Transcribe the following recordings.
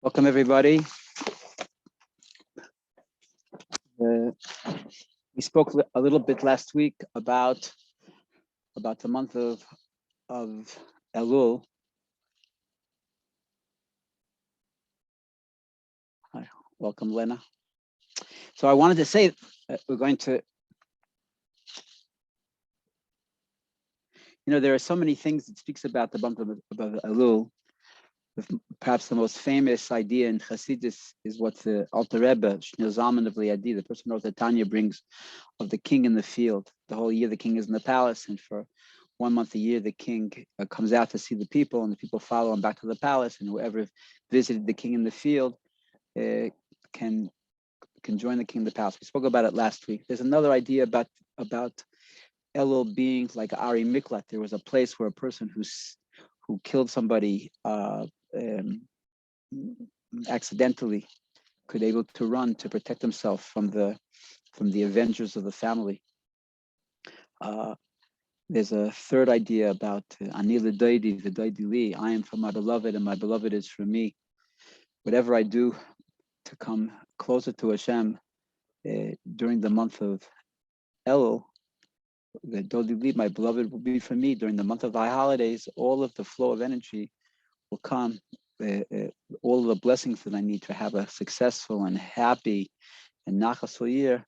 Welcome, everybody. We spoke a little bit last week about the month of Elul. Hi, welcome, Lena. So I wanted to say we're going to, there are so many things that speaks about the month of Elul. Perhaps the most famous idea in Chasidic is what the Alter Rebbe, Shnei Zalman of Liadi, the person who wrote the Tanya, brings of the king in the field. The whole year the king is in the palace, and for 1 month a year the king comes out to see the people, and the people follow him back to the palace, and whoever visited the king in the field can join the king in the palace. We spoke about it last week. There's another idea about Elul being like Ari Miklat. There was a place where a person who killed somebody accidentally could able to run to protect himself from the avengers of the family. There's a third idea about Ani l'doidi v'doidi li. I am for my beloved and my beloved is for me. Whatever I do to come closer to Hashem during the month of Elul, the doidi li, my beloved, will be for me. During the month of thy holidays, all of the flow of energy will come. All of the blessings that I need to have a successful and happy and nachasful year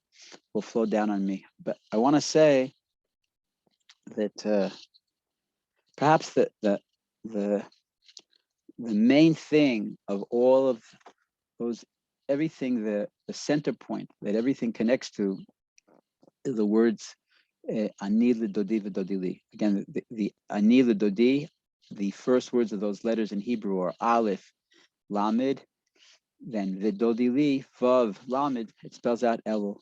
will flow down on me. But I want to say that perhaps the main thing of all of those, everything, the center point that everything connects to is the words ani l'dodi v'dodi li. Again, the ani l'dodi, the first words of those letters in Hebrew are Aleph, Lamed, then V'dodi li, Vav, Lamed. It spells out Elul.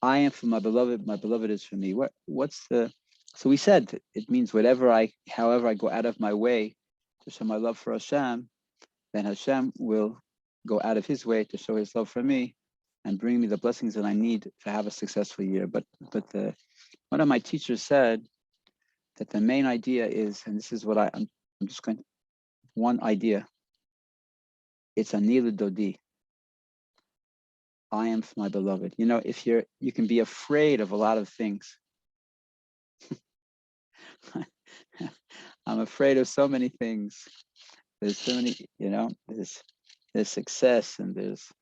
I am for my beloved is for me. So we said it means however I go out of my way to show my love for Hashem, then Hashem will go out of his way to show his love for me and bring me the blessings that I need to have a successful year. But one of my teachers said that the main idea is, and this is what I'm just going to, one idea, it's Ani l'dodi. I am for my beloved. If you can be afraid of a lot of things. I'm afraid of so many things. There's so many, there's success, and there's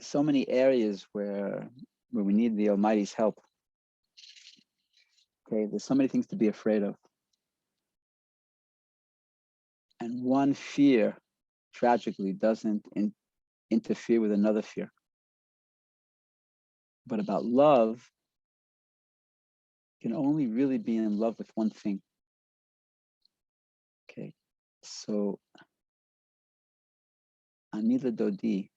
so many areas where we need the Almighty's help. Okay, there's so many things to be afraid of. And one fear, tragically, doesn't interfere with another fear. But about love, you can only really be in love with one thing. Okay, so Ani l'dodi,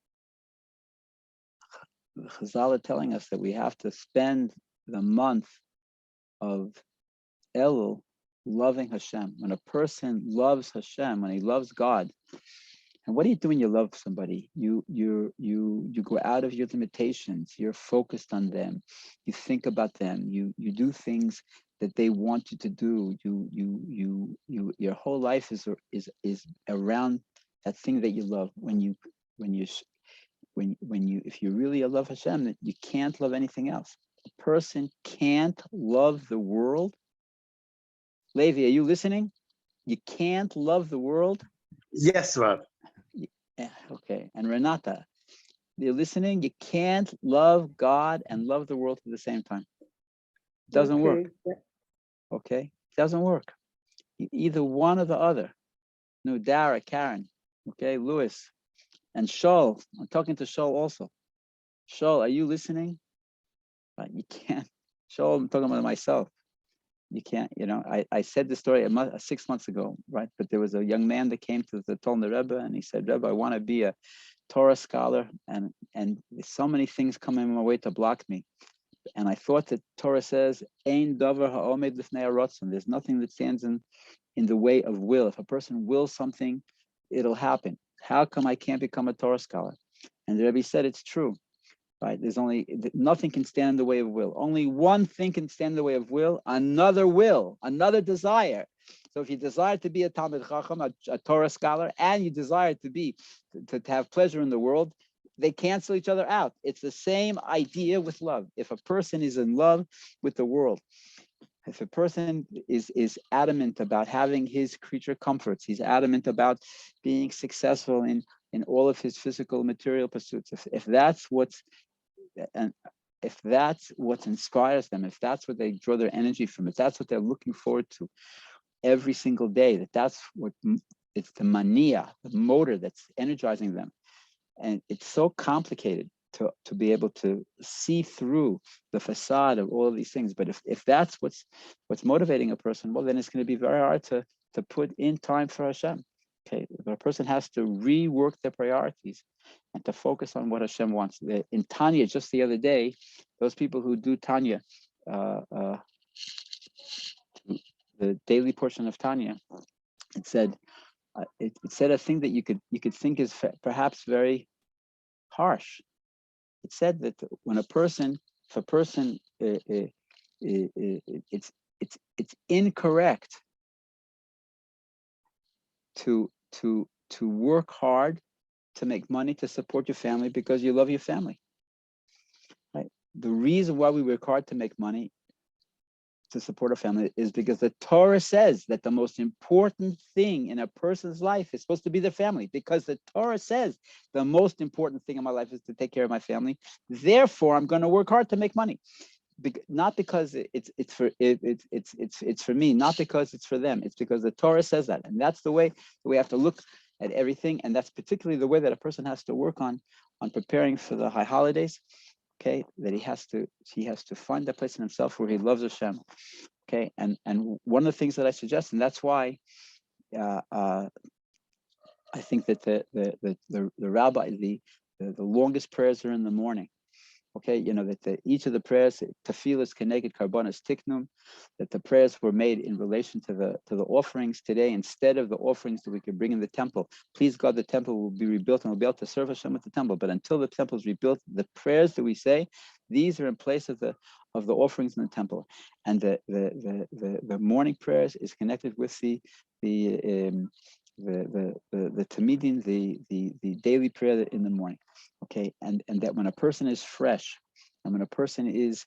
the Chazal are telling us that we have to spend the month of Elul loving Hashem. When a person loves Hashem, when he loves God, and what do you do when you love somebody? You go out of your limitations. You're focused on them. You think about them. You do things that they want you to do. Your whole life is around that thing that you love. If you really love Hashem, you can't love anything else. A person can't love the world. Levi, are you listening? You can't love the world. Yes, Rob. Yeah, okay. And Renata, you're listening? You can't love God and love the world at the same time. It doesn't work. Okay? It doesn't work. Either one or the other. No, Dara, Karen, okay, Louis, and Shaul. I'm talking to Shaul also. Shaul, are you listening? You can't. Shaul, I'm talking about myself. You can't, I said this story 6 months ago, right? But there was a young man that came to the Tolner Rebbe, and he said, Rebbe, I want to be a Torah scholar, and so many things come in my way to block me. And I thought that Torah says, Ein davar ha'omed lifnei haratzon. There's nothing that stands in the way of will. If a person wills something, it'll happen. How come I can't become a Torah scholar? And the Rebbe said, it's true. Right? Nothing can stand in the way of will. Only one thing can stand in the way of will, another desire. So if you desire to be a Talmid Chacham, a Torah scholar, and you desire to have pleasure in the world, they cancel each other out. It's the same idea with love. If a person is in love with the world, if a person is adamant about having his creature comforts, he's adamant about being successful in all of his physical material pursuits, if that's what inspires them, if that's what they draw their energy from, if that's what they're looking forward to every single day, that's what it's the mania, the motor that's energizing them. And it's so complicated to be able to see through the facade of all of these things. But if that's what's motivating a person, well, then it's going to be very hard to put in time for Hashem. Okay, but a person has to rework their priorities and to focus on what Hashem wants. In Tanya, just the other day, those people who do Tanya, the daily portion of Tanya, it said a thing that you could think is perhaps very harsh. It said that when it's incorrect to work hard to make money to support your family because you love your family. Right? The reason why we work hard to make money to support a family is because the Torah says that the most important thing in a person's life is supposed to be their family, because the Torah says the most important thing in my life is to take care of my family. Therefore, I'm going to work hard to make money, not because it's for me, not because it's for them. It's because the Torah says that, and that's the way we have to look at everything, and that's particularly the way that a person has to work on preparing for the high holidays. Okay, that he has to find that place in himself where he loves Hashem. Okay, and one of the things that I suggest, and that's why I think that the rabbi, the longest prayers are in the morning. Okay, that each of the prayers, tefillas keneged karbonos tiknum, that the prayers were made in relation to the offerings today, instead of the offerings that we could bring in the temple. Please God, the temple will be rebuilt and we'll be able to serve Hashem with the temple. But until the temple is rebuilt, the prayers that we say, these are in place of the offerings in the temple. And the morning prayers is connected with the tamidin, the daily prayer in the morning. Okay, and that when a person is fresh, and when a person is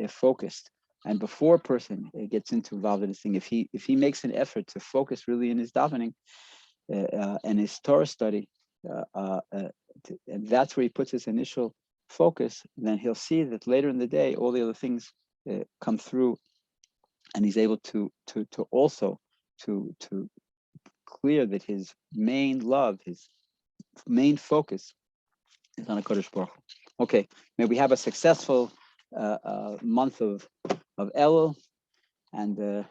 focused, and before a person gets involved in this thing, if he makes an effort to focus really in his davening and his Torah study, and that's where he puts his initial focus, then he'll see that later in the day all the other things come through, and he's able to also clear that his main love, his main focus is on a Kodesh Baruch Hu. Okay, may we have a successful month of Elul, and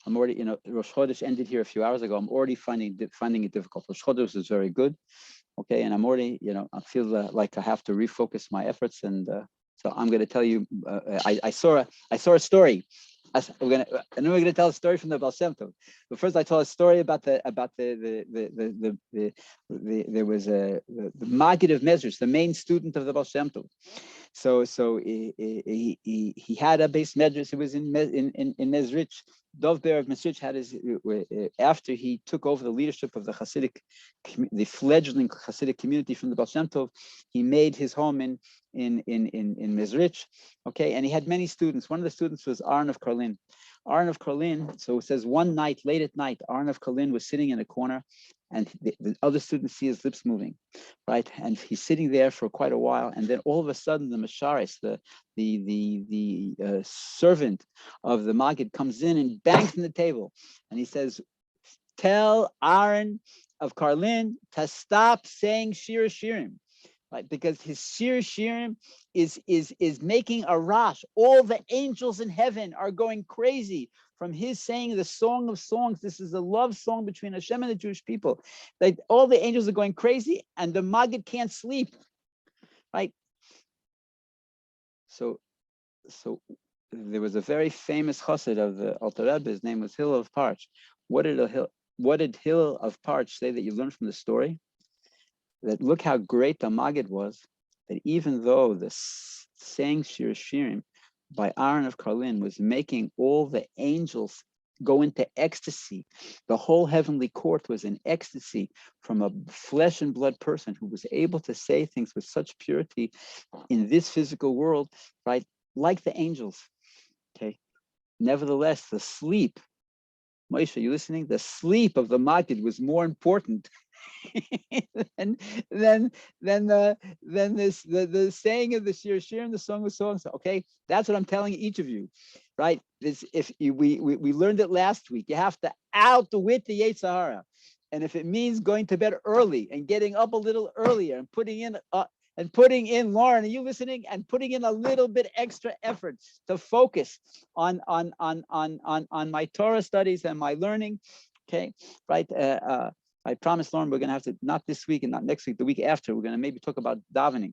I'm already, Rosh Chodesh ended here a few hours ago. I'm already finding it difficult. Rosh Chodesh is very good, okay, and I'm already, I feel like I have to refocus my efforts, and so I'm going to tell you. I saw a story. We're going to tell a story from the Ba'al Shem Tov. But first, I told a story about there was the Maggid of Mezrich, the main student of the Ba'al Shem Tov. So he had a base Medrash. It was in Mezrich. Dov Ber of Mezrich had his, after he took over the leadership of the Chasidic, the fledgling Chasidic community from the Ba'al Shem Tov, he made his home in Mezrich. Okay, and he had many students. One of the students was Aaron of Karlin. Aaron of Karlin, so it says one night, late at night, Aaron of Karlin was sitting in a corner, and the other students see his lips moving, right? And he's sitting there for quite a while, and then all of a sudden, the Masharis, the servant of the Maggid, comes in and bangs on the table, and he says, "Tell Aaron of Karlin to stop saying Shir Shirim." Right, because his Shir Shirim is making a rash. All the angels in heaven are going crazy from his saying the Song of Songs. This is a love song between Hashem and the Jewish people. Like all the angels are going crazy, and the Maggid can't sleep. Right. So there was a very famous chassid of the Alter Rebbe. His name was Hillel of Parch. What did Hillel of Parch say that you learned from the story? That look how great the Maggid was, that even though the saying Shir Shirim by Aaron of Karlin was making all the angels go into ecstasy. The whole heavenly court was in ecstasy from a flesh and blood person who was able to say things with such purity in this physical world, right? Like the angels. Okay. Nevertheless, the sleep, Moshe, you listening? The sleep of the Magid was more important than the saying of the shir and the song of songs. Okay, that's what I'm telling each of you, right? This, if you, we learned it last week. You have to outwit the Yetzer Hara, and if it means going to bed early and getting up a little earlier and putting in Lauren, are you listening? And putting in a little bit extra effort to focus on my Torah studies and my learning. Okay, right? I promised Lauren we're going to have to, not this week and not next week, the week after, we're going to maybe talk about davening.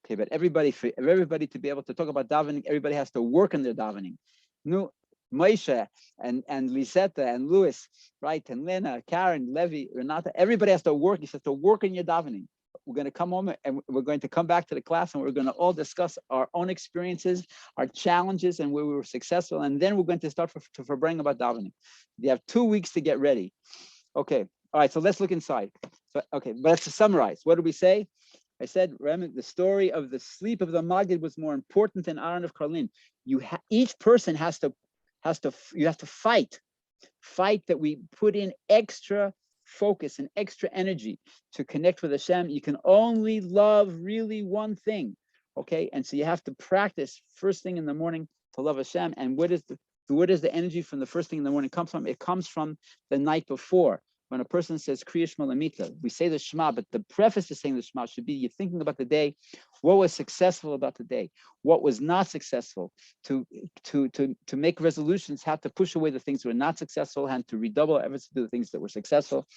Okay, but for everybody to be able to talk about davening, everybody has to work on their davening. No, Moshe and Lisetta and Louis, right, and Lena, Karen, Levi, Renata, everybody has to work. You have to work on your davening. We're going to come home and we're going to come back to the class and we're going to all discuss our own experiences, our challenges, and where we were successful. And then we're going to start for bringing about davening. You have 2 weeks to get ready. Okay. All right. So let's look inside. So, okay. But let's summarize. What did we say? I said, the story of the sleep of the Magid was more important than Aaron of Karlin. Each person you have to fight that we put in extra focus and extra energy to connect with Hashem. You can only love really one thing, okay? And so you have to practice first thing in the morning to love Hashem. And where does the energy from the first thing in the morning come from? It comes from the night before. When a person says Kriya Shema Lamita, we say the Shema, but the preface to saying the Shema should be you're thinking about the day, what was successful about the day, what was not successful, to make resolutions, how to push away the things that were not successful, and to redouble efforts to do the things that were successful.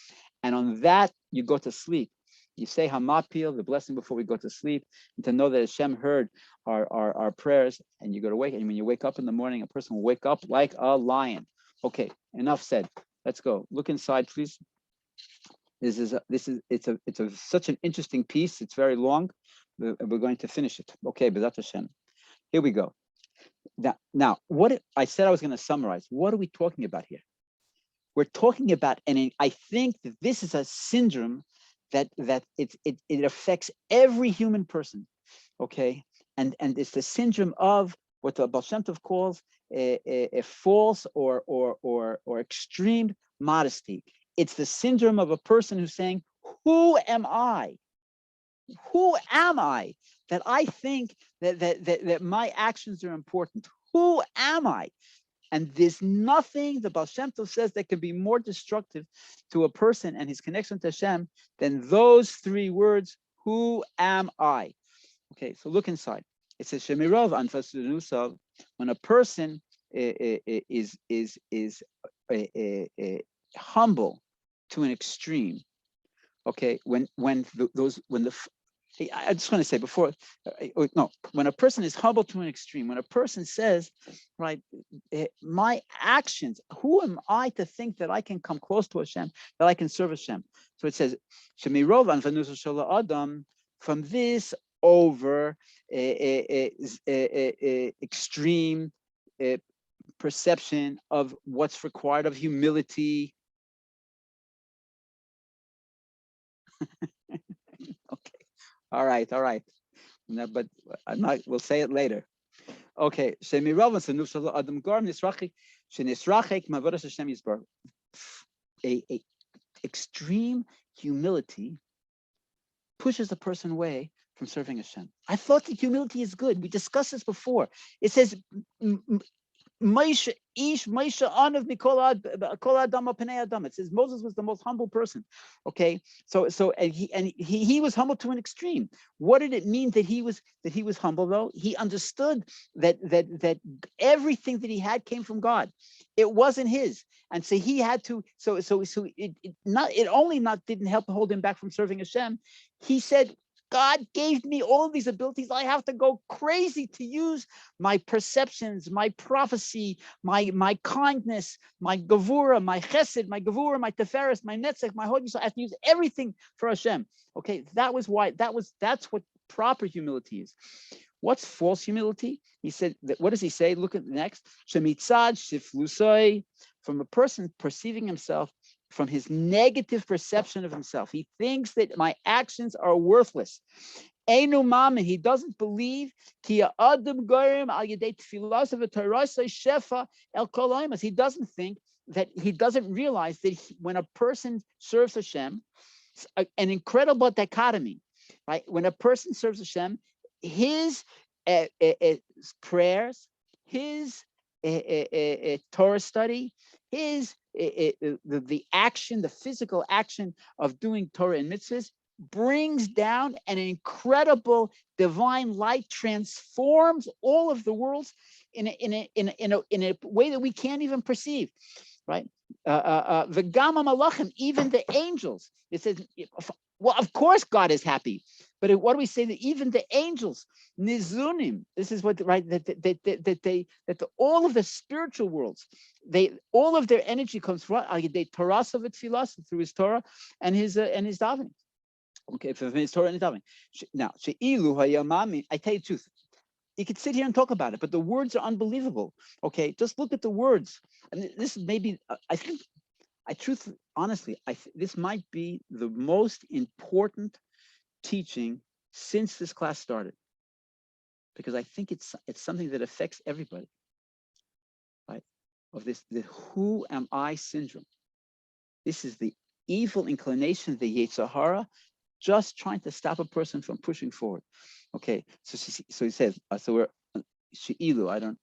And on that, you go to sleep. You say Hamapil, the blessing before we go to sleep, and to know that Hashem heard our prayers, and you go to wake. And when you wake up in the morning, a person will wake up like a lion. Okay, enough said. Let's go. Look inside, please. It's such an interesting piece. It's very long. We're going to finish it. Okay, but that's Hashem. Here we go. Now, what I said I was going to summarize. What are we talking about here? We're talking about, and I think that this is a syndrome that it affects every human person. Okay, and it's the syndrome of what the Ba'al Shem Tov calls a false or extreme modesty. It's the syndrome of a person who's saying, "Who am I? Who am I that I think that my actions are important? Who am I?" And there's nothing the Ba'al Shem Tov says that can be more destructive to a person and his connection to Hashem than those 3 words, "Who am I?" Okay, so look inside. It says Shemirov Anfasunusav. When a person is humble to an extreme, okay, I just want to say before, when a person is humble to an extreme, when a person says, right, my actions, who am I to think that I can come close to Hashem, that I can serve Hashem? So it says, Shemirov Anfanusav Shala Adam, from this over extreme perception of what's required of humility. Okay, all right. No, but I'm not. We'll say it later. Okay, a extreme humility pushes a person away from serving Hashem. I thought that humility is good. We discussed this before. It says, it says Moses was the most humble person. Okay, so he was humble to an extreme. What did it mean that he was humble though? He understood that everything that he had came from God. It wasn't his, and so he had to. It didn't help to hold him back from serving Hashem. He said, God gave me all of these abilities. I have to go crazy to use my perceptions, my prophecy, my kindness, my gevura, my chesed, my gevura, my teferes, my netzach, my holy. I have to use everything for Hashem. Okay, that's what proper humility is. What's false humility? He said, what does he say? Look at the next. Shemitzad shiflusoi, from a person perceiving himself from his negative perception of himself. He thinks that my actions are worthless. Einu mamin, he doesn't believe. Ki adam gorim al yedei tfilas of a torasei shefa el kol ha'omas. He doesn't think that, he doesn't realize that when a person serves Hashem, an incredible dichotomy, right? When a person serves Hashem, his prayers, his Torah study, his the action, the physical action of doing Torah and mitzvahs brings down an incredible divine light, transforms all of the worlds in a way that we can't even perceive, right? The Gamma Malachim, even the angels. It says, well, of course God is happy, but what do we say, that even the angels, nizunim, this is what, right, that all of the spiritual worlds, all of their energy comes from through his Torah and his davening. Okay, from his Torah and his davening. Now, I tell you the truth. You could sit here and talk about it, but the words are unbelievable. Okay, just look at the words. And this is maybe, honestly, this might be the most important teaching since this class started, because I think it's something that affects everybody, right? Of the who am I syndrome. This is the evil inclination, the Yetzer Hara, just trying to stop a person from pushing forward. Okay, so he says, so we're She'ilu, I don't.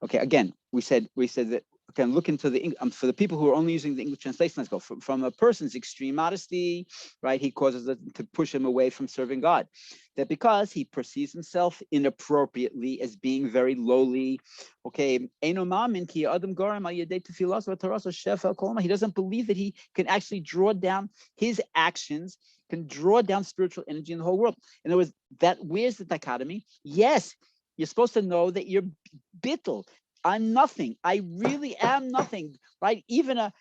Okay, again, we said that. Okay, look into the for the people who are only using the English translation. Let's go from a person's extreme modesty, right? He causes it to push him away from serving God. That because he perceives himself inappropriately as being very lowly. Okay, he doesn't believe that he can actually draw down his actions, can draw down spiritual energy in the whole world. In other words, where's the dichotomy? Yes, you're supposed to know that you're bittul. I'm nothing. I really am nothing, right? Even a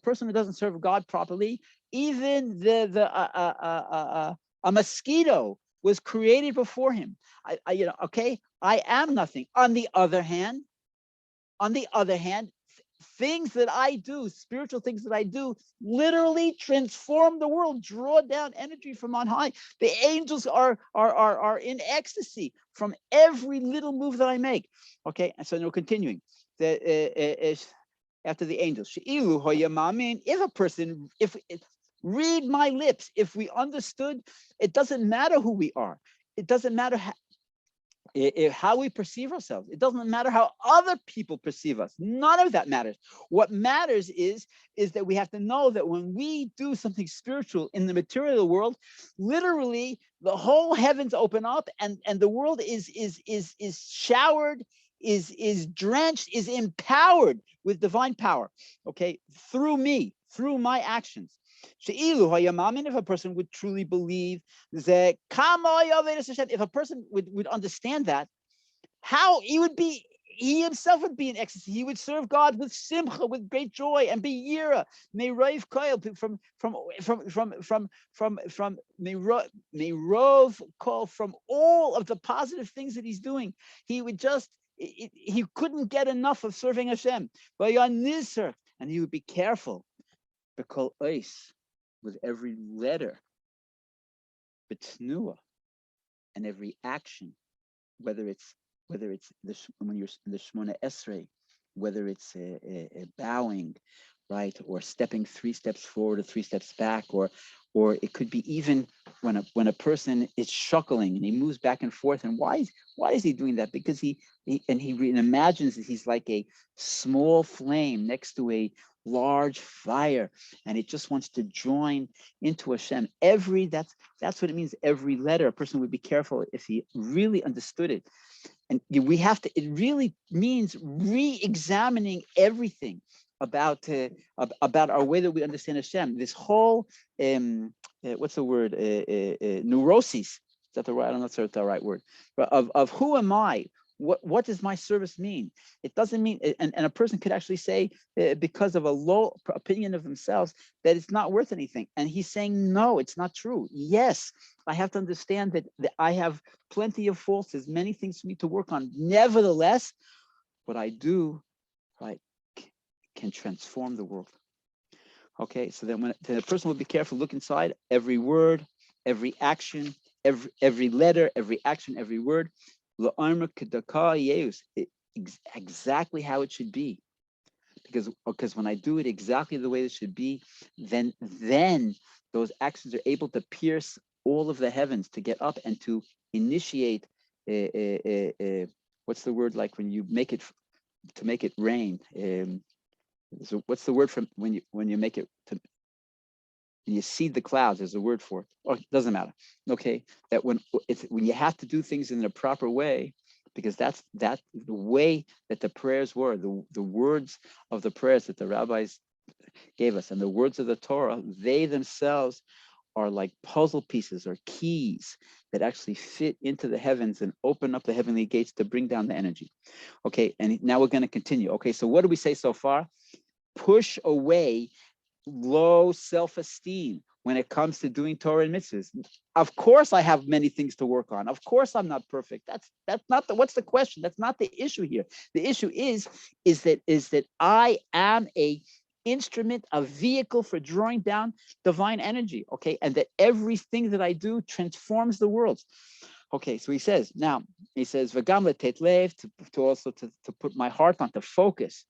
person who doesn't serve God properly, even a mosquito was created before him. Okay, I am nothing. On the other hand, things that I do, spiritual things that I do, literally transform the world, draw down energy from on high. The angels are in ecstasy from every little move that I make. Okay, and so now continuing. After the angels, if read my lips, if we understood, it doesn't matter who we are. It doesn't matter how we perceive ourselves. It doesn't matter how other people perceive us. None of that matters. What matters is that we have to know that when we do something spiritual in the material world, literally the whole heavens open up and the world is showered, is drenched, is empowered with divine power. Okay, through me, through my actions. If a person would truly believe that, if a person would understand that, how he himself would be in ecstasy. He would serve God with simcha, with great joy, and be yira, meirov koil, from meirov koil, from all of the positive things that he's doing. He would he couldn't get enough of serving Hashem. And he would be careful. B'kol ois, with every letter, b'tnua, and every action, whether it's when you're in the Shmona Esrei, whether it's a bowing, right, or stepping 3 steps forward or 3 steps back, or it could be even when a person is shuckling and he moves back and forth. And why is he doing that? Because he imagines that he's like a small flame next to a large fire, and it just wants to join into Hashem. That's what it means. Every letter, a person would be careful if he really understood it. And it really means re-examining everything about our way that we understand Hashem. This whole what's the word, neuroses, is that the right, I don't know if that's the right word, but of who am I? What does my service mean? It doesn't mean, and a person could actually say, because of a low opinion of themselves, that it's not worth anything. And he's saying, no, it's not true. Yes, I have to understand that I have plenty of faults. There's many things for me to work on. Nevertheless, what I do, right, can transform the world. Okay, so then when the person will be careful, look inside every word, every action, every letter, every action, every word, exactly how it should be. Because when I do it exactly the way it should be, then those actions are able to pierce all of the heavens, to get up and to initiate what's the word, like when you make it, to make it rain, so what's the word from when you make it, to when you seed the clouds, there's a word for it. Oh, it doesn't matter. Okay, that when you have to do things in a proper way, because that's the way that the prayers were, the words of the prayers that the rabbis gave us, and the words of the Torah, they themselves are like puzzle pieces or keys that actually fit into the heavens and open up the heavenly gates to bring down the energy. Okay, and now we're going to continue. Okay, so what do we say so far? Push away low self-esteem when it comes to doing Torah and mitzvahs. Of course, I have many things to work on. Of course, I'm not perfect. That's not what's the question? That's not the issue here. The issue is that I am a instrument, a vehicle for drawing down divine energy. Okay, and that everything that I do transforms the world. Okay, so he says v'gam letet lev, to also to put my heart on, to focus.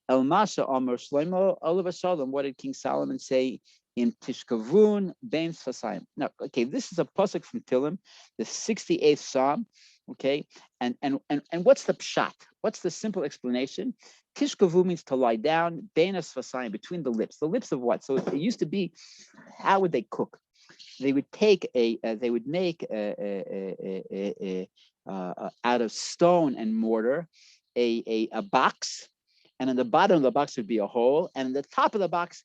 El Masha Amar Shlomo Olav Shalom. What did King Solomon say in Tishkavun Ben Sfasayim? Now, okay, this is a pasuk from Tehillim, the 68th Psalm. Okay, and what's the pshat? What's the simple explanation? Tishkavu means to lie down, Ben Sfasayim, between the lips. The lips of what? So it used to be, how would they cook? They would take they would make out of stone and mortar a box. And on the bottom of the box would be a hole, and on the top of the box,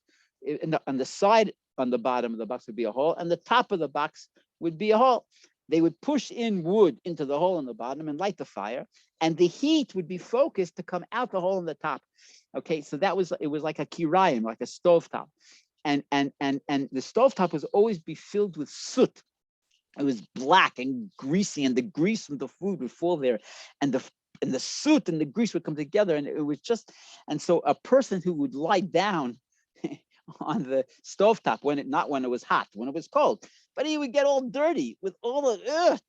on the side, on the bottom of the box would be a hole, and the top of the box would be a hole. They would push in wood into the hole in the bottom and light the fire, and the heat would be focused to come out the hole in the top. Okay, so it was like a kirayim, like a stovetop, and the stovetop was always be filled with soot. It was black and greasy, and the grease from the food would fall there, and the soot and the grease would come together, and it was just, and so a person who would lie down on the stovetop when it was hot, when it was cold, but he would get all dirty with all the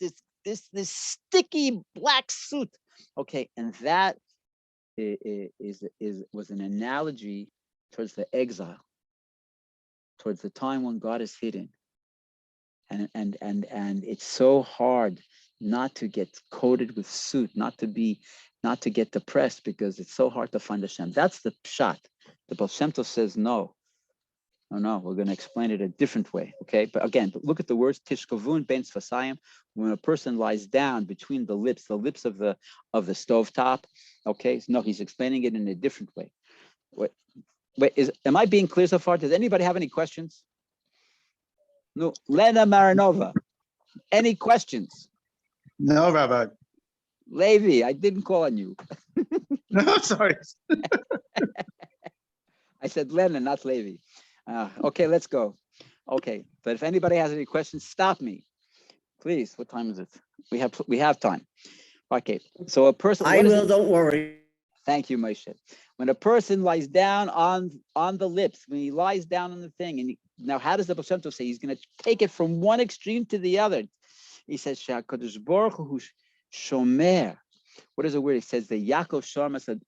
this sticky black soot. Okay, and that was an analogy towards the exile, towards the time when God is hidden, and it's so hard not to get coated with soot, not to get depressed, because it's so hard to find Hashem. That's the pshat. The Ba'al Shem Tov says no, we're going to explain it a different way. Okay, but again, look at the words tishkavun ben sfasayim. When a person lies down between the lips of the stovetop. Okay, so no, he's explaining it in a different way. Am I being clear so far? Does anybody have any questions? No, Lena Maranova. Any questions? No, Rabbi. Levi, I didn't call on you. No, sorry. I said Lennon, not Levi. Okay, let's go. Okay, but if anybody has any questions, stop me, please. What time is it? We have time. Okay, so a person. I will. Don't worry. Thank you, Moshe. When a person lies down on the lips, when he lies down on the thing, and now how does the Ba'al Shem Tov say? He's going to take it from one extreme to the other. He says, "Shakadosh Baruch Hu shomer." What is the word? He says the Yaakov Sharma said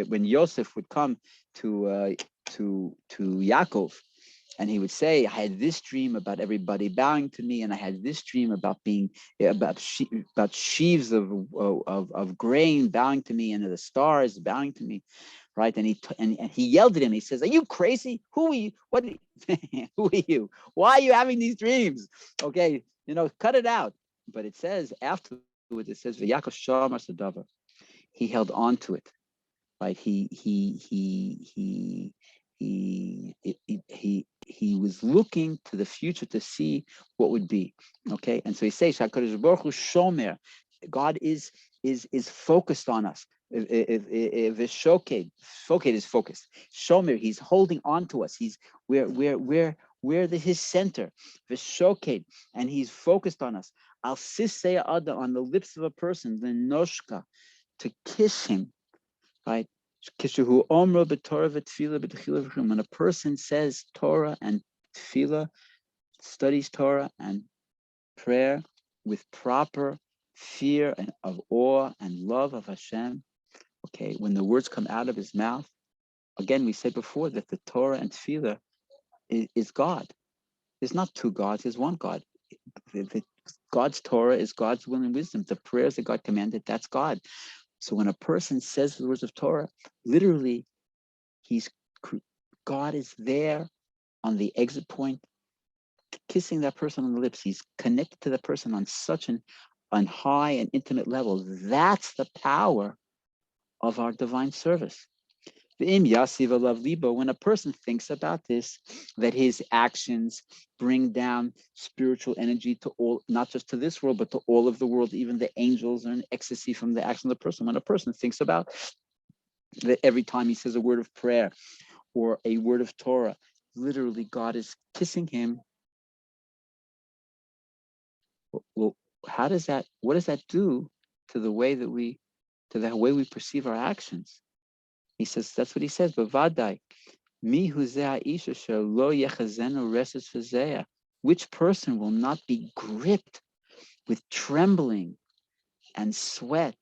when Yosef would come to Yaakov, and he would say, "I had this dream about everybody bowing to me, and I had this dream about about sheaves of grain bowing to me, and the stars bowing to me." Right, and he yelled at him. He says, "Are you crazy? Who are you? What? Who are you? Why are you having these dreams? Okay, cut it out." But it says afterwards, it says V'Yaakov Shamar Sadavar. He held on to it, right? He was looking to the future to see what would be. Okay, and so he says, "Hakadosh Baruch Hu Shomer." God is focused on us. Shoked is focused. Shomer, he's holding on to us. We're Where his center, Veshoked, and he's focused on us. Al Sisei Ada, on the lips of a person, the Noshka, to kiss him, right? When a person says Torah and tefillah, studies Torah and prayer with proper fear and of awe and love of Hashem, okay, when the words come out of his mouth, again, we said before that the Torah and tefillah is God. There's not two gods, there's one God. God's Torah is God's will and wisdom. The prayers that God commanded, that's God. So when a person says the words of Torah, literally, God is there on the exit point, kissing that person on the lips. He's connected to the person on such an high and intimate level. That's the power of our divine service. When a person thinks about this, that his actions bring down spiritual energy to all, not just to this world, but to all of the world, even the angels are in ecstasy from the action of the person. When a person thinks about that every time he says a word of prayer or a word of Torah, literally God is kissing him. Well, what does that do to the way that we perceive our actions? He says, that's what he says, Bavadai. Which person will not be gripped with trembling and sweat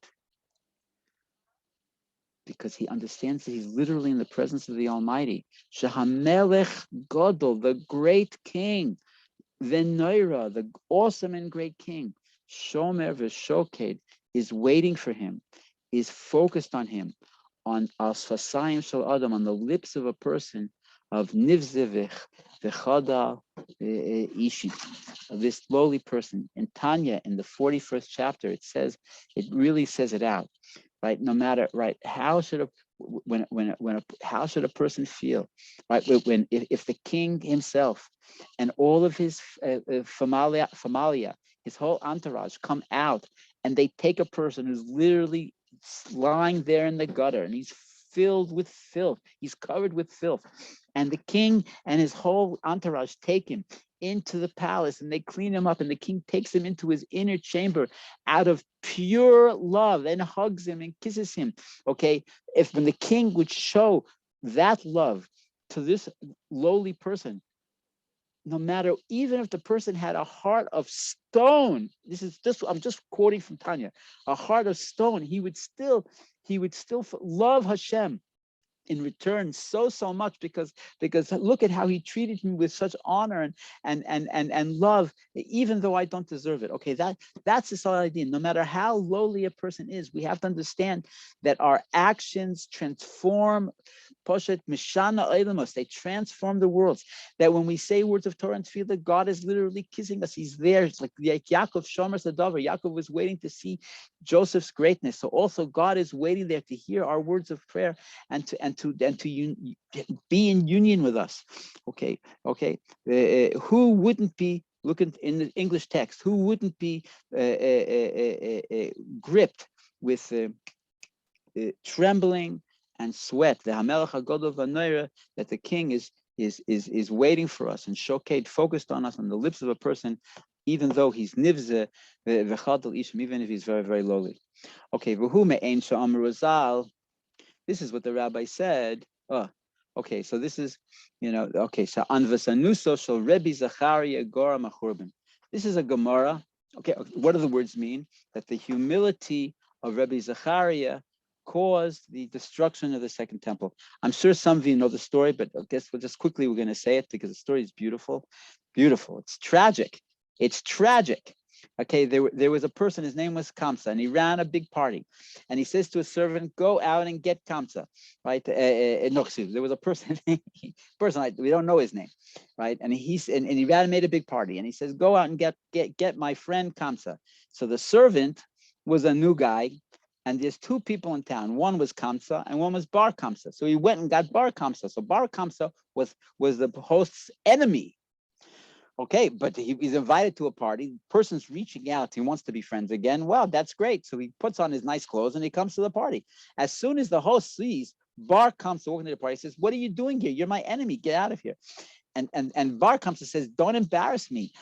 because he understands that he's literally in the presence of the Almighty. Shehamelech Godol, the great king, Venoira, the awesome and great king, Shomer v'Shoked, is waiting for him, is focused on him, on Asfasayim Shel Adam, on the lips of a person of Nivzevich, V'Chadal Ishi, of this lowly person. In Tanya, in the 41st chapter, it really says it out, right? No matter, right? How should a person feel, right? If the king himself and all of his familia, his whole entourage come out and they take a person who's literally lying there in the gutter and he's filled with filth, he's covered with filth, and the king and his whole entourage take him into the palace and they clean him up, and the king takes him into his inner chamber out of pure love and hugs him and kisses him. Okay, when the king would show that love to this lowly person, no matter, even if the person had a heart of stone, I'm just quoting from Tanya, a heart of stone, he would still love Hashem in return so much, because look at how he treated me with such honor and love, even though I don't deserve it. Okay, that's this whole idea. No matter how lowly a person is, we have to understand that our actions transform Poshet Mishana Eilamos, they transform the worlds. That when we say words of Torah and Tefillah, God is literally kissing us. He's there. It's like Yaakov Shomer Sadavar. Yaakov was waiting to see Joseph's greatness. So also God is waiting there to hear our words of prayer and to be in union with us. Okay. Who wouldn't be, looking in the English text, who wouldn't be gripped with trembling and sweat, the Hamelach HaGodol V'Noira, that the king is waiting for us and Shoked, focused on us, on the lips of a person, even though he's Nivze V'Chadal Ishim, even if he's very, very lowly. Okay, V'hu Me'ein Sha'amar Razal. This is what the rabbi said. Okay, so this is, so Anvasanuso Shel Rebbe Zachariah Gora Machurban. This is a Gemara. Okay, what do the words mean? That the humility of Rebbe Zachariah caused the destruction of the second temple. I'm sure some of you know the story, but I guess we're going to say it because the story is beautiful. Beautiful. It's tragic. Okay, there was a person, his name was Kamsa, and he ran a big party. And he says to a servant, go out and get Kamsa, right? No, there was a person, we don't know his name, right? And he ran and made a big party. And he says, go out and get my friend Kamsa. So the servant was a new guy. And there's two people in town. One was Kamsa and one was Bar Kamsa. So he went and got Bar Kamsa. So Bar Kamsa was the host's enemy. Okay, but he's invited to a party. The person's reaching out. He wants to be friends again. Well, that's great. So he puts on his nice clothes and he comes to the party. As soon as the host sees Bar Kamsa walking to the party, he says, what are you doing here? You're my enemy. Get out of here. and Bar comes and says, "Don't embarrass me.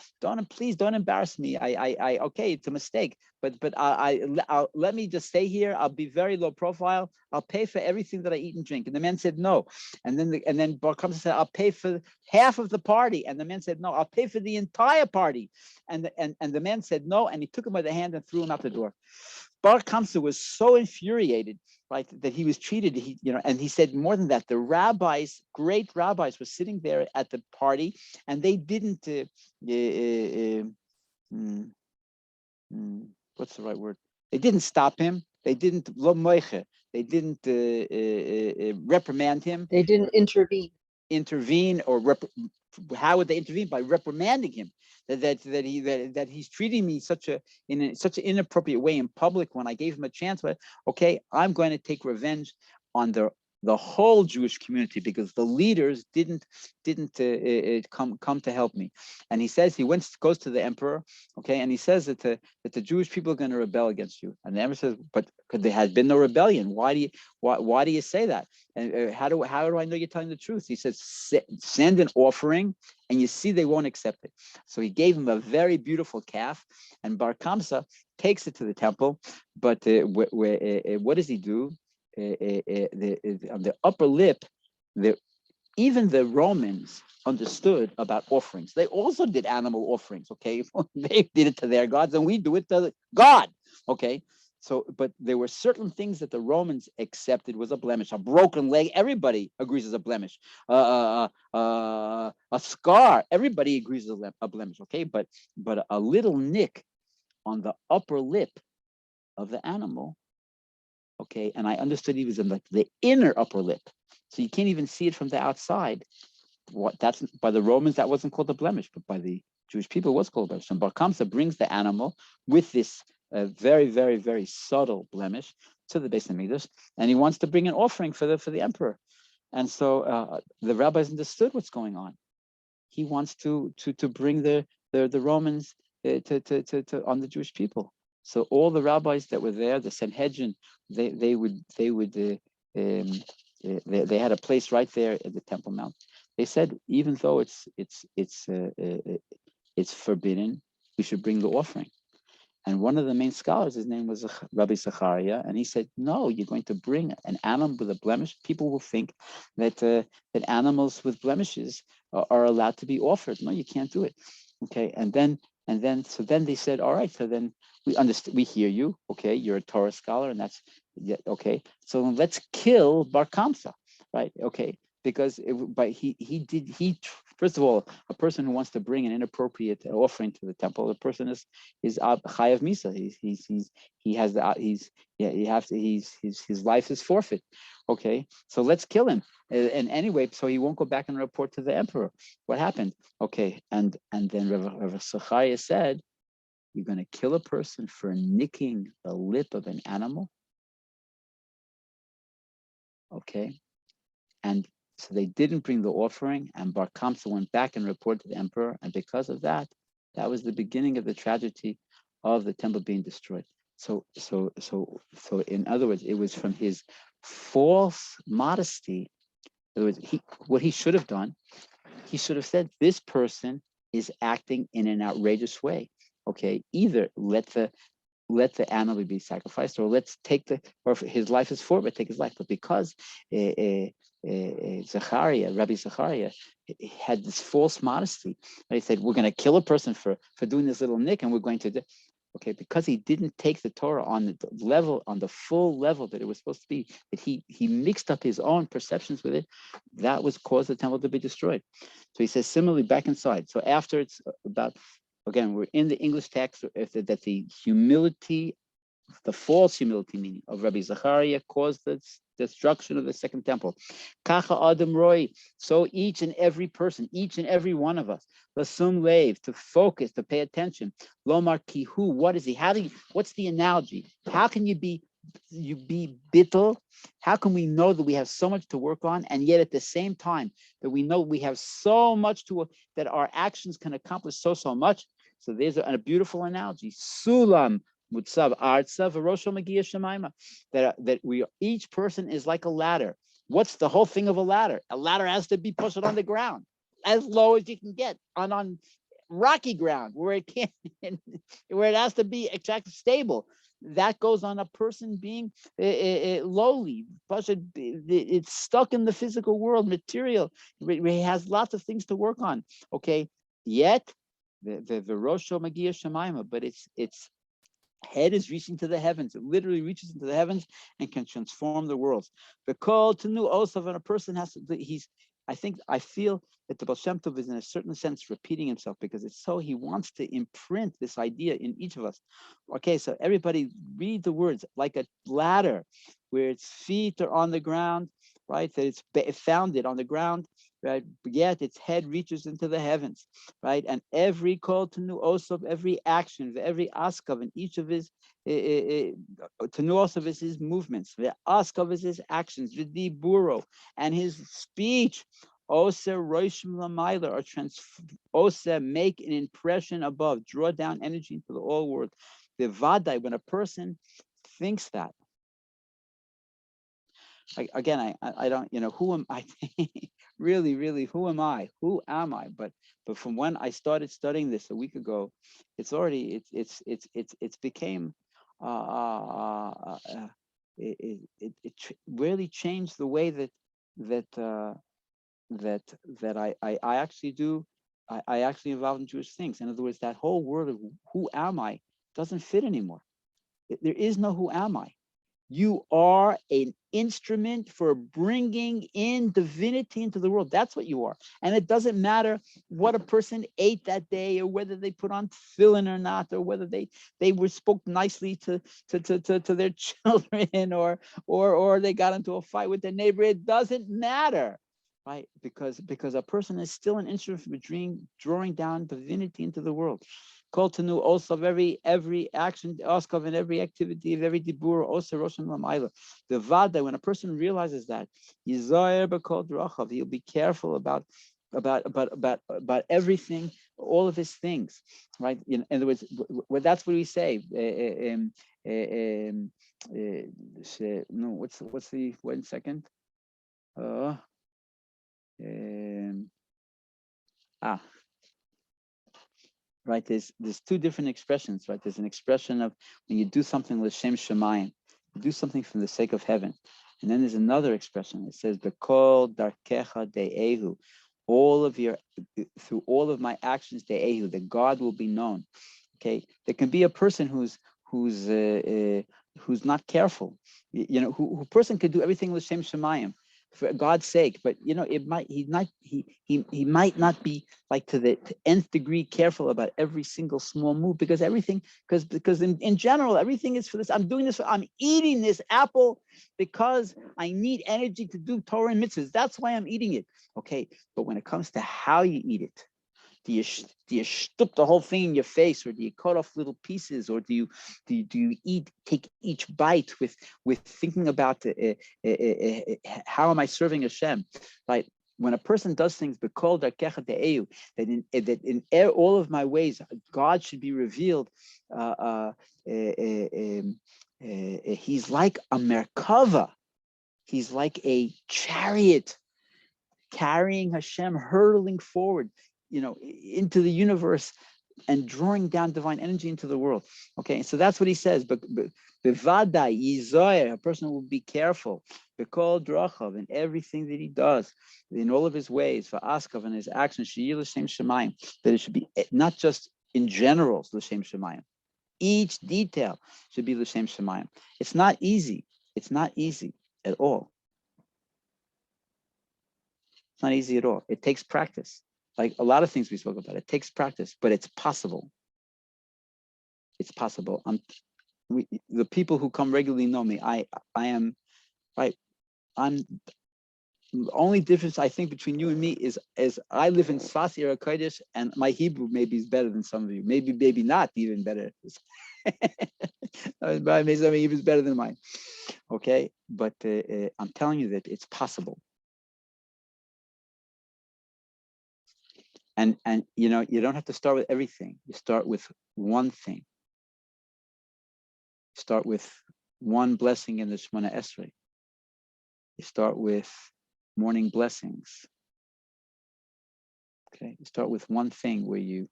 Please don't embarrass me. I okay, it's a mistake. But I'll let me just stay here. I'll be very low profile. I'll pay for everything that I eat and drink." And the man said no. And then Bar comes and said, "I'll pay for half of the party." And the man said no. "I'll pay for the entire party." And the man said no. And he took him by the hand and threw him out the door. Bar Kamsa was so infuriated, right, that he was treated, and he said more than that, the rabbis, great rabbis, were sitting there at the party, and they didn't, what's the right word? They didn't stop him. They didn't They didn't reprimand him. They didn't intervene, or how would they intervene? By reprimanding him, that he's treating me in such an inappropriate way in public when I gave him a chance. But okay, I'm going to take revenge on the whole Jewish community, because the leaders didn't come to help me. And he says, goes to the emperor, okay, and he says that the Jewish people are going to rebel against you. And the emperor says, "But there has been no rebellion. Why do you say that? And how do I know you're telling the truth?" He says, "Send an offering, and you see they won't accept it." So he gave him a very beautiful calf, and Bar Kamsa takes it to the temple. But what does he do? On the upper lip, even the Romans understood about offerings. They also did animal offerings, okay? They did it to their gods, and we do it to God, okay? So, but there were certain things that the Romans accepted was a blemish. A broken leg, everybody agrees is a blemish. A scar, everybody agrees is a blemish, okay? But a little nick on the upper lip of the animal, okay, and I understood he was in the inner upper lip, so you can't even see it from the outside. That's by the Romans, that wasn't called a blemish, but by the Jewish people it was called a blemish. And Bar Kamsa brings the animal with this very, very, very subtle blemish to the Beis Hamikdash, and he wants to bring an offering for the emperor. And so the rabbis understood what's going on. He wants to bring the Romans to on the Jewish people. So all the rabbis that were there, the Sanhedrin, they had a place right there at the Temple Mount. They said, even though it's forbidden, we should bring the offering. And one of the main scholars, his name was Rabbi Zachariah, and he said, "No, you're going to bring an animal with a blemish. People will think that animals with blemishes are allowed to be offered. No, you can't do it." Okay, and then they said, "All right, so then we understand, we hear you. Okay, you're a Torah scholar, and that's okay. So let's kill Bar Kamsa, right? Okay, because he first of all, a person who wants to bring an inappropriate offering to the temple, the person is chayav misa. His life is forfeit. Okay, so let's kill him. And anyway, so he won't go back and report to the emperor what happened. Okay, and then Rabbi Zachariah said, "You're going to kill a person for nicking the lip of an animal?" Okay, and so they didn't bring the offering, and Bar Kamsa went back and reported to the emperor, and because of that, that was the beginning of the tragedy of the temple being destroyed. So in other words, it was from his false modesty. In other words, what he should have done, he should have said, "This person is acting in an outrageous way. Okay, either let the animal be sacrificed, or let's or if his life is forfeit, take his life." But because Rabbi Zachariah had this false modesty, and he said, "We're going to kill a person for doing this little nick, and we're going to do." Okay, because he didn't take the Torah on the level, on the full level that it was supposed to be, that he mixed up his own perceptions with it, that was caused the temple to be destroyed. So he says similarly back inside. So after it's about, again, we're in the English text that the humility, the false humility meaning of Rabbi Zachariah caused the destruction of the second temple. Kacha Adam Roy. So each and every person, each and every one of us, Lasum Lev, to focus, to pay attention. Lomar Kihu, what is he? What's the analogy? How can you be bittul? How can we know that we have so much to work on, and yet at the same time that we know we have so much that our actions can accomplish so much? So there's a beautiful analogy. Sulam Mutzav Artzav Rosho Magia Shemaima. That each person is like a ladder. What's the whole thing of a ladder? A ladder has to be pushed on the ground. as low as you can get on rocky ground where it can't, where it has to be exactly stable. That goes on a person being lowly. Plus, it's stuck in the physical world, material. He has lots of things to work on. Okay, yet the Rosho Magia Shemaima, but its head is reaching to the heavens. It literally reaches into the heavens and can transform the worlds. The call to new Osav, and a person has to. I feel that the Ba'al Shem Tov is in a certain sense repeating himself, because it's so he wants to imprint this idea in each of us. Okay, so everybody read the words like a ladder where its feet are on the ground, right? That it's founded on the ground, right? Yet its head reaches into the heavens, right? And every call to new Osav, every action, every askav, and each of his to new Osav is his movements, the askav is his actions, the diburo, and his speech. Ose roishim lamayla, or ose, make an impression above, draw down energy into the all world. The vadai, when a person thinks that, I don't, who am I? really, who am I? Who am I? But from when I started studying this a week ago, it's already it's became it really changed the way that I actually do. I actually involve in Jewish things. In other words, that whole word of who am I doesn't fit anymore. There is no who am I. You are an instrument for bringing in divinity into the world. That's what you are. And it doesn't matter what a person ate that day, or whether they put on tefillin or not, or whether they spoke nicely to their children, or they got into a fight with their neighbor. It doesn't matter, right? Because a person is still an instrument for drawing down divinity into the world. Call to know also of every action, askav, and every activity of every dibur, also roshim lamayla. The vada, when a person realizes that, yizayer b'kol drachav, he'll be careful about everything, all of his things, right? In other words, that's what we say. No, what's the 1 second? Right, there's two different expressions, right? There's an expression of when you do something l'shem shemayim, you do something for the sake of heaven, and then there's another expression. It says b'kol darkecha de'ehu, through all of my actions de'ehu, that God will be known. Okay, there can be a person who's not careful, who person could do everything l'shem shemayim, for God's sake, but he might not be like to the nth degree careful about every single small move, because in general everything is for this. I'm doing this. I'm eating this apple because I need energy to do Torah and mitzvahs. That's why I'm eating it. Okay, but when it comes to how you eat it, do you stup the whole thing in your face, or do you cut off little pieces, or do you take each bite with thinking about how am I serving Hashem, right? When a person does things, b'kol darkecha de'ehu, that in all of my ways God should be revealed. He's like a merkava. He's like a chariot carrying Hashem, hurtling forward, into the universe and drawing down divine energy into the world. Okay, so that's what he says. But bevadai yizoyer, a person will be careful, b'kol drachav, in everything that he does, in all of his ways, for askav, and his actions, sheyil l'shem shemayim, that it should be not just in general l'shem shemayim. Each detail should be l'shem shemayim. It's not easy. It's not easy at all. It's not easy at all. It takes practice. Like a lot of things we spoke about, it takes practice, but it's possible. It's possible. The people who come regularly know me. I am, right. I'm the only difference I think between you and me is I live in Sfas Yer HaKodesh, and my Hebrew maybe is better than some of you. Maybe not even better. Maybe some of Hebrew is better than mine. Okay, but I'm telling you that it's possible. And you don't have to start with everything. You start with one thing. Start with one blessing in the Shemona Esrei. You start with morning blessings. Okay, you start with one thing where you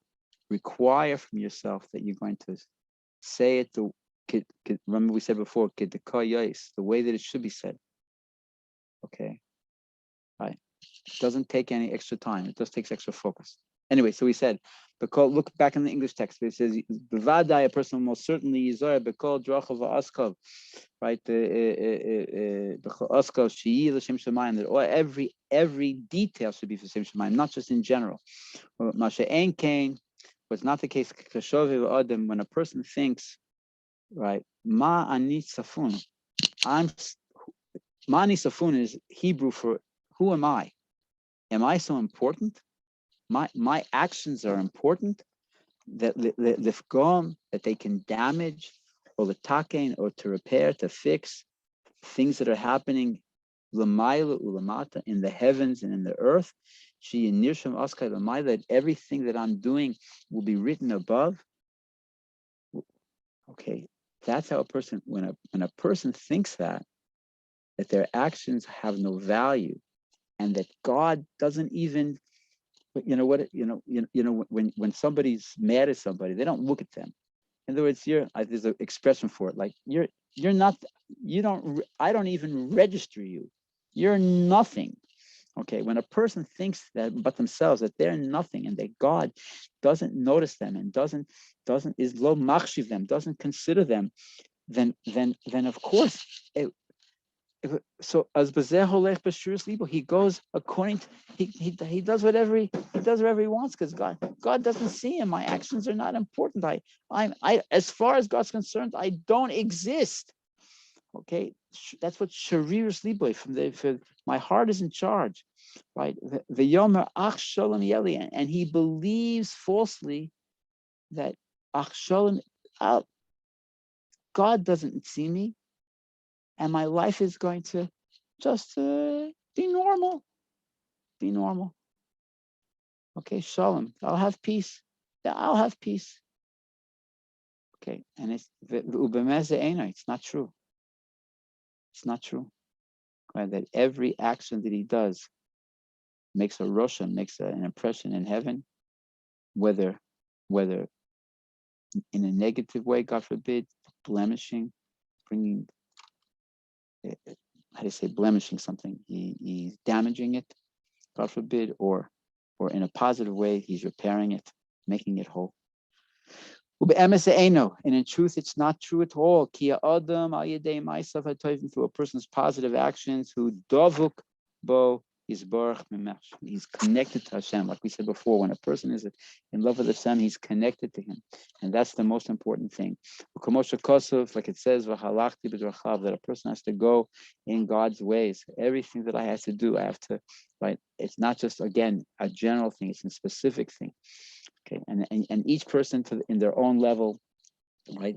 require from yourself that you're going to say it remember we said before, the way that it should be said. Okay, right. It doesn't take any extra time. It just takes extra focus. Anyway, so we said, look back in the English text. It says, "B'vadai, a person will most certainly yizor b'kol drachav v'askav," right? Askav sheyi l'shem shemayim. That every detail should be for Shem Shemayim, not just in general. Masha ein kain was not the case. Adam, when a person thinks, right? Ma ani safun. Ma ani safun is Hebrew for who am I? Am I so important? My actions are important that that they can damage or the taken or to repair, to fix things that are happening l'mayla ulamata in the heavens and in the earth. She nirsham askai l'mayla, that everything that I'm doing will be written above. Okay, that's how a person, when a person thinks that their actions have no value, and that God doesn't even, when somebody's mad at somebody, they don't look at them. In other words, there's an expression for it, like you're not, I don't even register you. You're nothing. Okay, when a person thinks that about themselves, that they're nothing, and that God doesn't notice them and doesn't is lo machshiv them, doesn't consider them, then of course so as he goes according to, he does whatever he wants, because God doesn't see him. My actions are not important. I as far as God's concerned, I don't exist. Okay, that's what sharirus liboy for my heart is in charge, right? The yomer ach shalom yeli, and he believes falsely that ach shalom, God doesn't see me, and my life is going to just be normal. Be normal. Okay, shalom. I'll have peace. I'll have peace. Okay, and it's not true. It's not true. Right? That every action that he does makes a roshan, makes an impression in heaven, whether in a negative way, God forbid, blemishing, bringing, how do you say, blemishing something? He's damaging it, God forbid, or in a positive way, he's repairing it, making it whole. And in truth, it's not true at all. Through a person's positive actions, who dovuk bo is baruch mimech. He's connected to Hashem. Like we said before, when a person is in love with Hashem, he's connected to him. And that's the most important thing. Like it says, that a person has to go in God's ways. Everything that I have to do, I have to, right? It's not just, again, a general thing, it's a specific thing. Okay, and each person in their own level, right?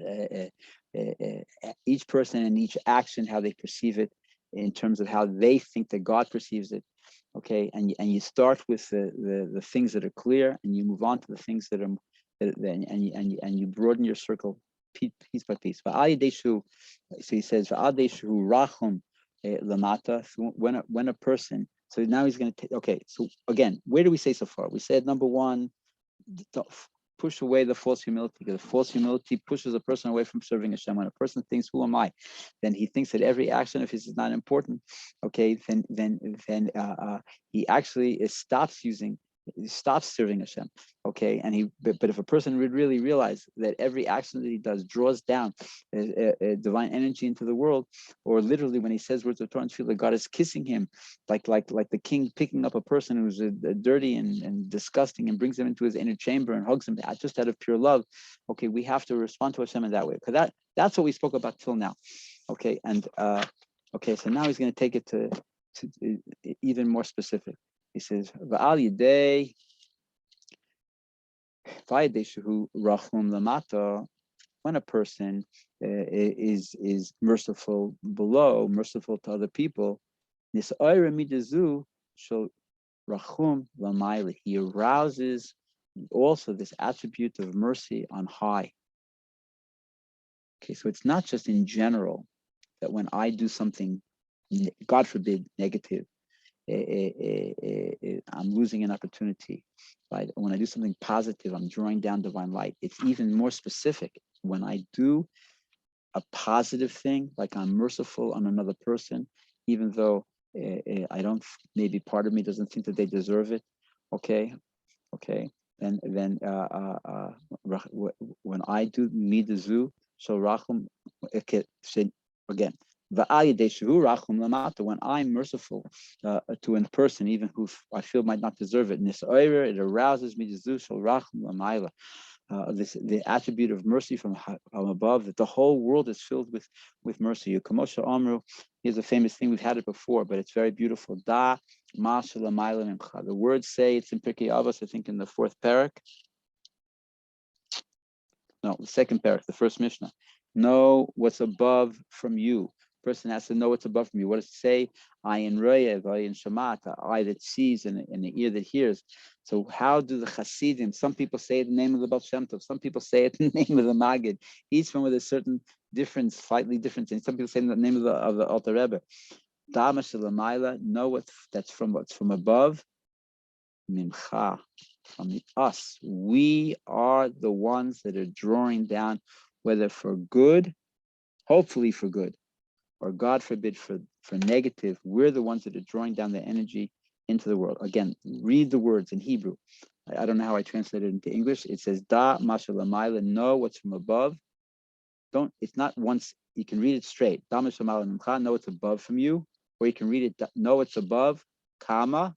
Each person and each action, how they perceive it, in terms of how they think that God perceives it. Okay, and you start with the things that are clear, and you move on to the things that are, and you broaden your circle piece by piece. So he says, rachum lamata. When a person. So now he's going to take. Okay, so again, where do we say so far? We said number one, push away the false humility, because false humility pushes a person away from serving Hashem. When a person thinks, "Who am I?" then he thinks that every action of his is not important. Okay, then he actually stops serving Hashem. Okay, and but if a person would really realize that every action that he does draws down divine energy into the world, or literally when he says words of Torah and feel that God is kissing him, like the king picking up a person who's dirty and disgusting and brings him into his inner chamber and hugs him just out of pure love. Okay, we have to respond to Hashem in that way, because that's what we spoke about till now. Okay, and okay, so now he's going to take it to even more specific. He says, "Ba'al yidei v'yidei rachum lamata." When a person is merciful below, merciful to other people, nisayra midazu shel rachum lamayla. He arouses also this attribute of mercy on high. Okay, so it's not just in general that when I do something, God forbid, negative, I'm losing an opportunity. Right? When I do something positive, I'm drawing down divine light. It's even more specific. When I do a positive thing, like I'm merciful on another person, even though I don't, maybe part of me doesn't think that they deserve it. Okay, then when I do midazu, so rachum again. When I'm merciful to a person, even who I feel might not deserve it, it arouses me the attribute of mercy from above, that the whole world is filled with mercy. Here's a famous thing, we've had it before, but it's very beautiful. The words say, it's in Pirkei Avos, I think in the fourth parak. No, the second parak, the first Mishnah. Know what's above from you. Person has to know what's above from you. What does it say? Ayin royev, ayin shamat, eye that sees and the ear that hears. So how do the Chasidim, some people say it in the name of the Ba'al Shem Tov, some people say it in the name of the Maggid, each one with a certain difference, slightly different thing. Some people say in the name of the Alter Rebbe. Dama shelamayla, know what's from above. Mimcha, from us. We are the ones that are drawing down, whether for good, hopefully for good, or God forbid for negative. We're the ones that are drawing down the energy into the world. Again, read the words in Hebrew. I don't know how I translate it into English. It says da mashalamayla, know what's from above. It's not once, you can read it straight. Da mashalamayla mimcha, know what's above from you, or you can read it, know what's above, kama,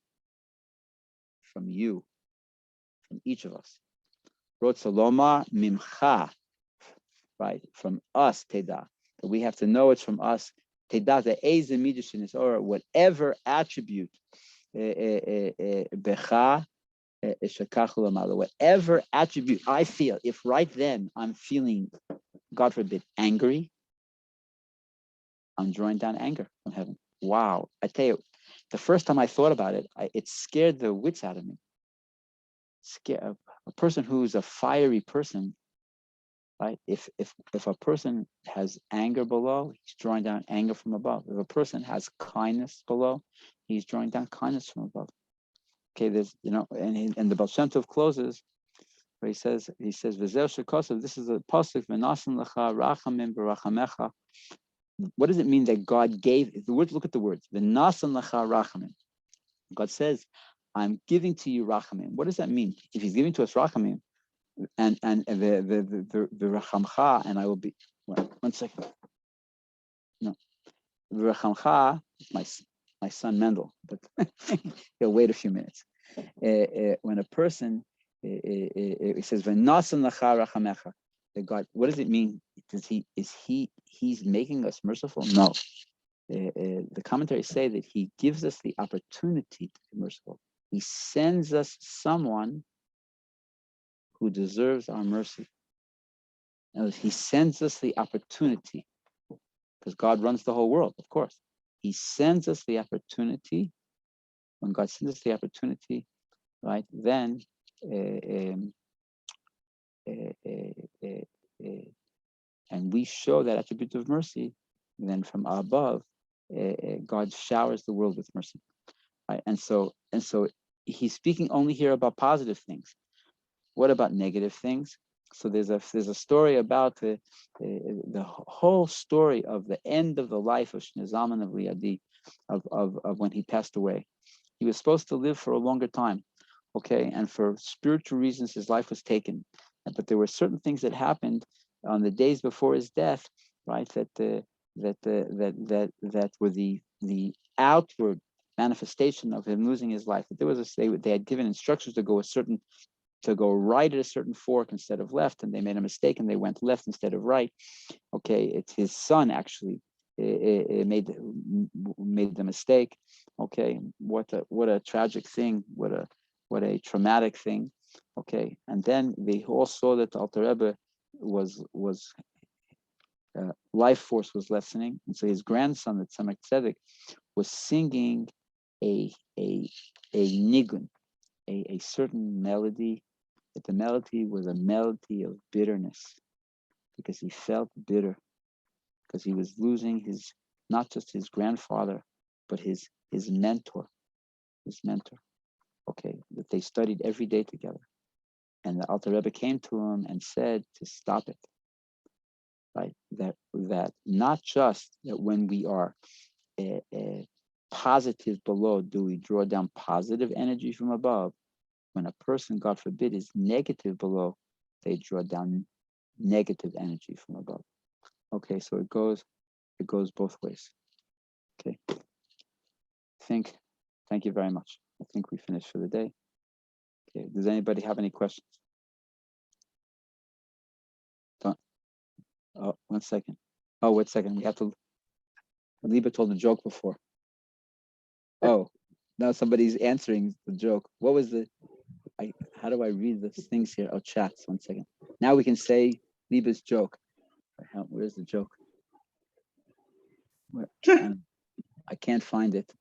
from you, from each of us. Rotzaloma mimcha, right? From us, teda. That we have to know it's from us. Teda, the eiz midushin, or whatever attribute, becha, whatever attribute I feel, if right then I'm feeling, God forbid, angry, I'm drawing down anger from heaven. Wow. I tell you, the first time I thought about it, it scared the wits out of me. A person who's a fiery person, right? If a person has anger below, he's drawing down anger from above. If a person has kindness below, he's drawing down kindness from above. Okay, there's, and the Ba'al Shem Tov closes where he says, V'zeh shekosov, this is a pasuk, v'nasan lecha rachamim b'rachamecha. What does it mean that God gave? The words, look at the words. V'nasan lecha rachamim. God says, I'm giving to you rachamim. What does that mean? If he's giving to us rachamim, and the rachamcha, and I will be, one second. No, the rachamcha, my son Mendel, but he'll wait a few minutes. When a person, it says, "V'nasan lecha rachamecha," that God, what does it mean? He's making us merciful? No. The commentaries say that he gives us the opportunity to be merciful. He sends us someone who deserves our mercy. And he sends us the opportunity, because God runs the whole world, of course. He sends us the opportunity. When God sends us the opportunity, right, then and we show that attribute of mercy, then from above, God showers the world with mercy. Right? And so he's speaking only here about positive things. What about negative things? So there's a story about the whole story of the end of the life of Shnei Zalman of Liadi, of when he passed away. He was supposed to live for a longer time, okay, and for spiritual reasons his life was taken. But there were certain things that happened on the days before his death, right? That were the outward manifestation of him losing his life. But there was they had given instructions to go right at a certain fork instead of left, and they made a mistake and they went left instead of right. Okay, it's his son actually made the mistake. Okay, what a tragic thing, what a traumatic thing. Okay, and then they all saw that the Alter Rebbe was life force was lessening, and so his grandson, the Tzemach Tzedek, was singing a nigun, a certain melody. That the melody was a melody of bitterness, because he felt bitter, because he was losing not just his grandfather, but his mentor, his mentor, okay, that they studied every day together. And the Alter Rebbe came to him and said to stop it, right? That not just that when we are positive below, do we draw down positive energy from above. When a person, God forbid, is negative below, they draw down negative energy from above. Okay, so it goes both ways. Okay. Thank you very much. I think we finished for the day. Okay. Does anybody have any questions? Oh, 1 second. Oh, wait a second. We have to. Liba told a joke before. Oh, now somebody's answering the joke. What was the? How do I read the things here? Oh, chats. 1 second. Now we can say Liba's joke. Where's the joke? I can't find it.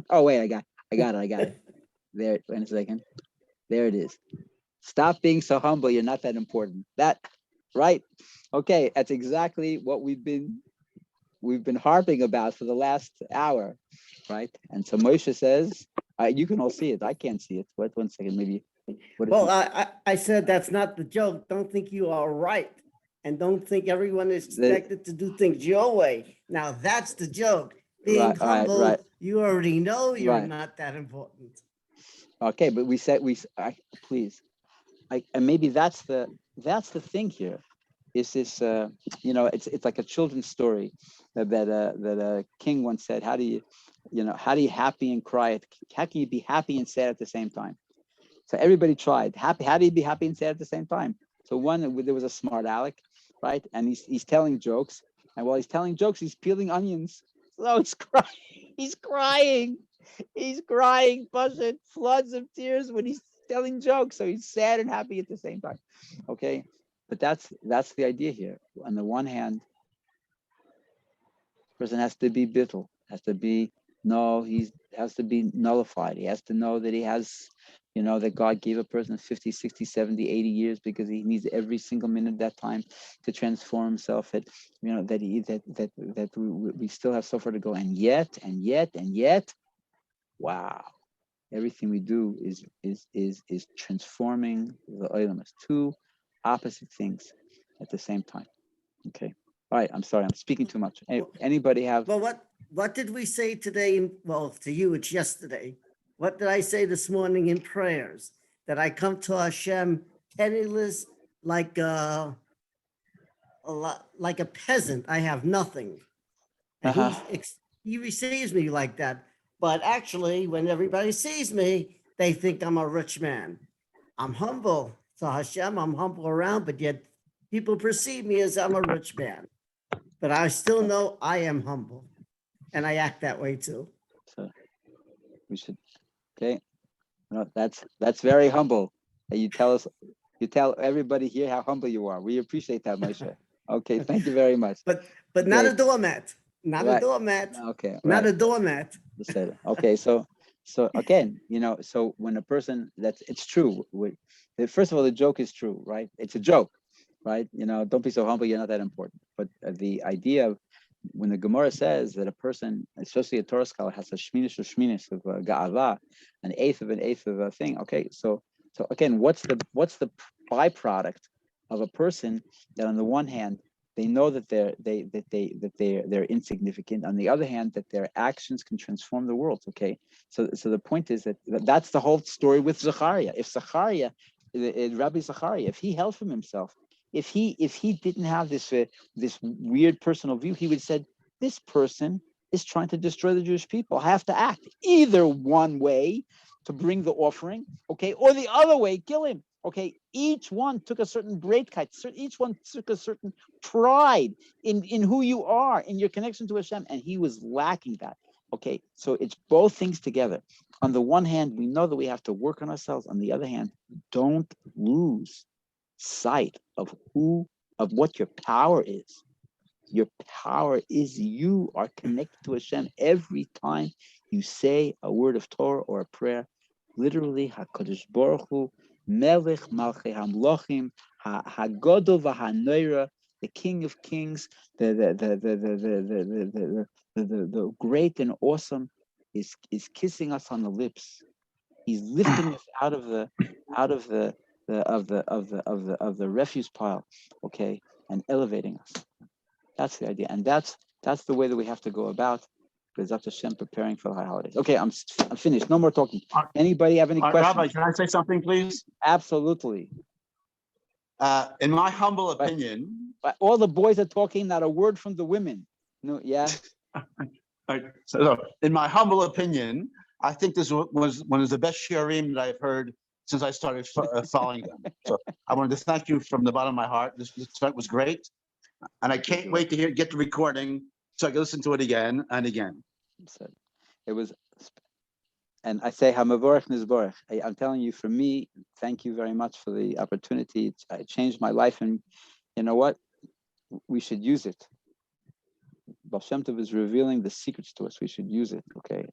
Oh wait, I got it. There. Wait a second. There it is. Stop being so humble. You're not that important. That, right? Okay, that's exactly what we've been harping about for the last hour, right? And so Moshe says, you can all see it. I can't see it. Wait 1 second, maybe. Well, I said that's not the joke. Don't think you are right. And don't think everyone is expected to do things your way. Now, that's the joke. Being humble, right. You already know you're not that important. Okay, but we said, please. And maybe that's the thing here. Is this, it's like a children's story that a king once said, how do you happy and cry? How can you be happy and sad at the same time? So everybody tried. How do you be happy and sad at the same time? So there was a smart aleck, right? And he's telling jokes. And while he's telling jokes, he's peeling onions. So it's crying. He's crying. He's crying, buzzing, floods of tears when he's telling jokes. So he's sad and happy at the same time. Okay. But that's the idea here. On the one hand, the person has to be bittul, has to be nullified. He has to know that he has, that God gave a person 50, 60, 70, 80 years because he needs every single minute of that time to transform himself. That we still have so far to go. And yet, wow, everything we do is transforming the olam. It's two opposite things at the same time. Okay. All right. I'm sorry. I'm speaking too much. Anybody have? Well, what did we say today? Well, to you, it's yesterday. What did I say this morning in prayers? That I come to Hashem penniless, like a peasant. I have nothing. And he receives me like that. But actually, when everybody sees me, they think I'm a rich man. I'm humble. So Hashem, I'm humble around, but yet people perceive me as I'm a rich man. But I still know I am humble. And I act that way too. So we should, okay. No, that's very humble. You tell everybody here how humble you are. We appreciate that, Moshe. Okay, thank you very much. But not a doormat. Not a doormat. Okay. Not a doormat. Okay, so again, so when a person it's true. First of all, the joke is true, right? It's a joke, right? Don't be so humble, you're not that important. But the idea of when the Gemara says that a person, especially a Torah scholar, has a shminish of ga'ava, an eighth of a thing. Okay, so again, what's the byproduct of a person that on the one hand they know that they're insignificant, on the other hand that their actions can transform the world. Okay, so the point is that's the whole story with Zachariah. If Zachariah, Rabbi Zachariah, if he held from himself, if he didn't have this weird personal view, he would have said, this person is trying to destroy the Jewish people. I have to act either one way to bring the offering, okay, or the other way, kill him. Okay, each one took a certain breitkeit, each one took a certain pride in who you are, in your connection to Hashem, and he was lacking that. Okay, so it's both things together. On the one hand, we know that we have to work on ourselves. On the other hand, don't lose sight of what your power is. Your power is you are connected to Hashem every time you say a word of Torah or a prayer. Literally, HaKadosh Baruch Hu, Melech Malchei Hamlochim, HaGodol VaHaNoira, the King of Kings, the great and awesome, is kissing us on the lips. He's lifting us out of the refuse pile, okay, and elevating us. That's the idea, and that's the way that we have to go about B'ezrat Hashem preparing for the high holidays. Okay, I'm finished. No more talking. Anybody have any questions? Rabbi, can I say something, please? Absolutely. In my humble opinion, But all the boys are talking, not a word from the women. No, yeah. so in my humble opinion, I think this was one of the best shiurim that I've heard since I started following them. So I wanted to thank you from the bottom of my heart. This was great, and I can't wait to get the recording so I can listen to it again and again. It was, and I say Hamavorech Nizborech. I'm telling you, for me, thank you very much for the opportunity. It changed my life, and you know what? We should use it. Ba'al Shem Tov is revealing the secrets to us. We should use it, okay?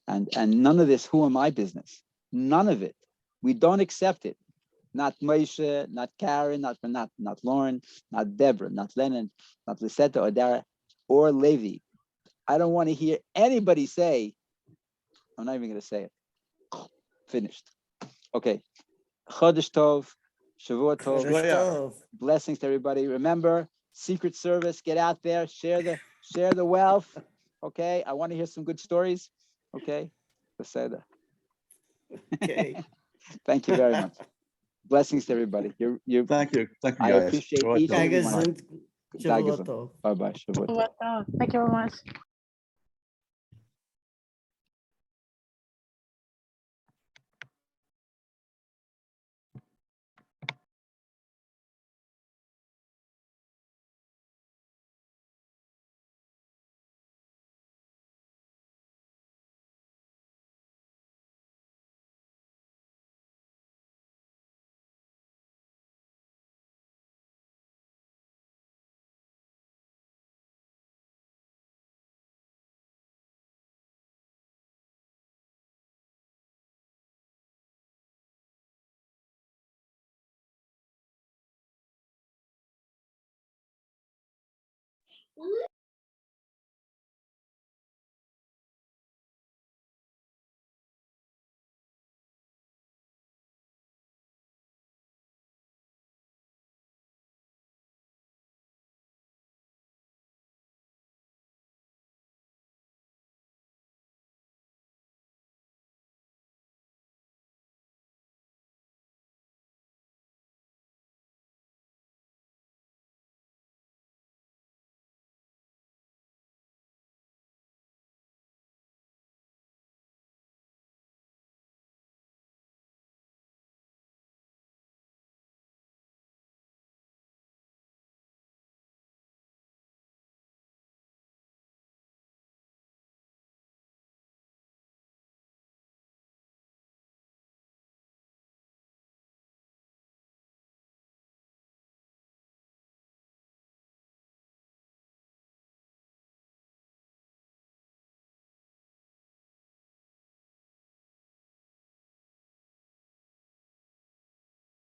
And none of this, who am I business? None of it. We don't accept it. Not Moshe, not Karen, not Lauren, not Deborah, not Lennon, not Lisetta or Dara or Levi. I don't want to hear anybody say, I'm not even going to say it. Finished. Okay. Chodesh Tov, Shavua Tov. Chodesh Tov. Blessings to everybody. Remember, Secret Service, get out there, share the wealth. Okay. I want to hear some good stories. Okay. Okay. Thank you very much. Blessings to everybody. You. Thank you, guys. I appreciate each and every one. Shavua Tov. Bye-bye. Shavua Tov. Thank you very much.